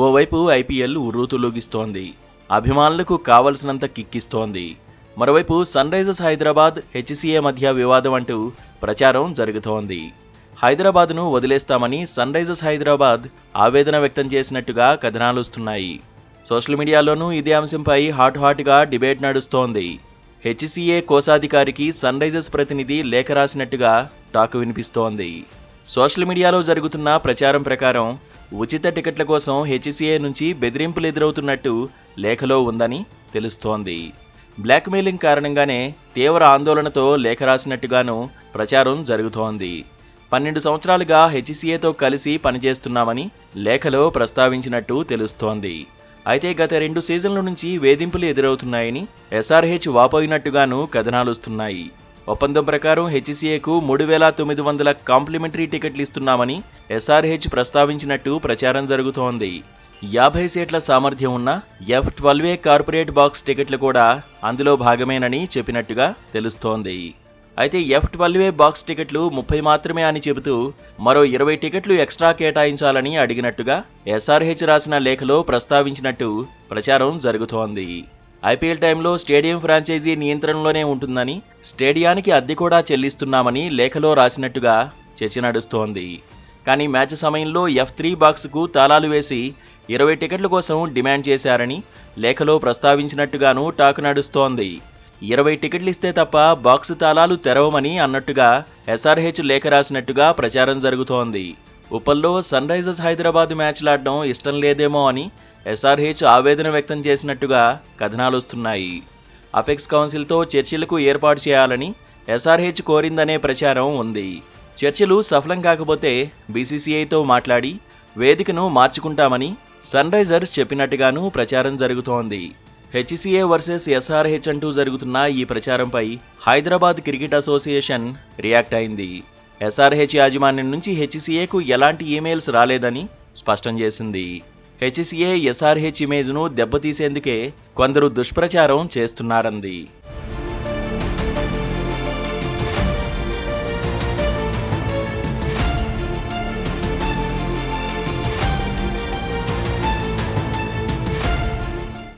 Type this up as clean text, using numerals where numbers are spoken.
ఓవైపు ఐపీఎల్ ఉర్రూతలూగిస్తోంది. అభిమానులకు కావలసినంత కిక్కిస్తోంది. మరోవైపు సన్ రైజర్స్ హైదరాబాద్, హెచ్సీఏ మధ్య వివాదం అంటూ ప్రచారం జరుగుతోంది. హైదరాబాద్ను వదిలేస్తామని సన్ రైజర్స్ హైదరాబాద్ ఆవేదన వ్యక్తం చేసినట్టుగా కథనాలొస్తున్నాయి. సోషల్ మీడియాలోనూ ఇదే అంశంపై హాట్గా డిబేట్ నడుస్తోంది. హెచ్సీఏ కోశాధికారికి సన్ రైజర్స్ ప్రతినిధి లేఖ రాసినట్టుగా టాక్ వినిపిస్తోంది. సోషల్ మీడియాలో జరుగుతున్న ప్రచారం ప్రకారం ఉచిత టికెట్ల కోసం హెచ్సీఏ నుంచి బెదిరింపులు ఎదురవుతున్నట్టు లేఖలో ఉందని తెలుస్తోంది. బ్లాక్మెయిలింగ్ కారణంగానే తీవ్ర ఆందోళనతో లేఖ రాసినట్టుగాను ప్రచారం జరుగుతోంది. 12 సంవత్సరాలుగా హెచ్సీఏతో కలిసి పనిచేస్తున్నామని లేఖలో ప్రస్తావించినట్టు తెలుస్తోంది. అయితే గత 2 సీజన్ల నుంచి వేధింపులు ఎదురవుతున్నాయని ఎస్ఆర్హెచ్ వాపోయినట్టుగాను కథనాలొస్తున్నాయి. ఒప్పందం ప్రకారం హెచ్సీఏకు 3,900 కాంప్లిమెంటరీ టికెట్లు ఇస్తున్నామని ఎస్ఆర్హెచ్ ప్రస్తావించినట్టు ప్రచారం జరుగుతోంది. 50 సీట్ల సామర్థ్యం ఉన్న F12A కార్పొరేట్ బాక్స్ టికెట్లు కూడా అందులో భాగమేనని చెప్పినట్టుగా తెలుస్తోంది. అయితే F12A బాక్స్ టికెట్లు 30 మాత్రమే అని చెబుతూ మరో 20 టికెట్లు ఎక్స్ట్రా కేటాయించాలని అడిగినట్టుగా ఎస్ఆర్హెచ్ రాసిన లేఖలో ప్రస్తావించినట్టు ప్రచారం జరుగుతోంది. ఐపీఎల్ టైంలో స్టేడియం ఫ్రాంచైజీ నియంత్రణలోనే ఉంటుందని, స్టేడియానికి అద్దె కూడా చెల్లిస్తున్నామని లేఖలో రాసినట్టుగా చర్చ నడుస్తోంది. కానీ మ్యాచ్ సమయంలో F3 బాక్స్కు తాళాలు వేసి 20 టికెట్ల కోసం డిమాండ్ చేశారని లేఖలో ప్రస్తావించినట్టుగాను టాక్ నడుస్తోంది. 20 టికెట్లు ఇస్తే తప్ప బాక్సు తాళాలు తెరవమని అన్నట్టుగా ఎస్ఆర్హెచ్ లేఖ రాసినట్టుగా ప్రచారం జరుగుతోంది. ఉప్పల్లో సన్ రైజర్స్ హైదరాబాద్ మ్యాచ్లాడడం ఇష్టం లేదేమో అని ఎస్ఆర్హెచ్ ఆవేదన వ్యక్తం చేసినట్టుగా కథనాలొస్తున్నాయి. అపెక్స్ కౌన్సిల్తో చర్చలకు ఏర్పాటు చేయాలని ఎస్ఆర్హెచ్ కోరిందనే ప్రచారం ఉంది. చర్చలు సఫలం కాకపోతే బీసీసీఐతో మాట్లాడి వేదికను మార్చుకుంటామని సన్ రైజర్స్ చెప్పినట్టుగాను ప్రచారం జరుగుతోంది. హెచ్సీఏ వర్సెస్ ఎస్ఆర్హెచ్ అంటూ జరుగుతున్న ఈ ప్రచారంపై హైదరాబాద్ క్రికెట్ అసోసియేషన్ రియాక్ట్ అయింది. ఎస్ఆర్హెచ్ యాజమాన్యం నుంచి హెచ్సీఏకు ఎలాంటి ఈమెయిల్స్ రాలేదని స్పష్టం చేసింది. హెచ్సీఏ ఎస్ఆర్హెచ్ ఇమేజ్ను దెబ్బతీసేందుకే కొందరు దుష్ప్రచారం చేస్తున్నారంది.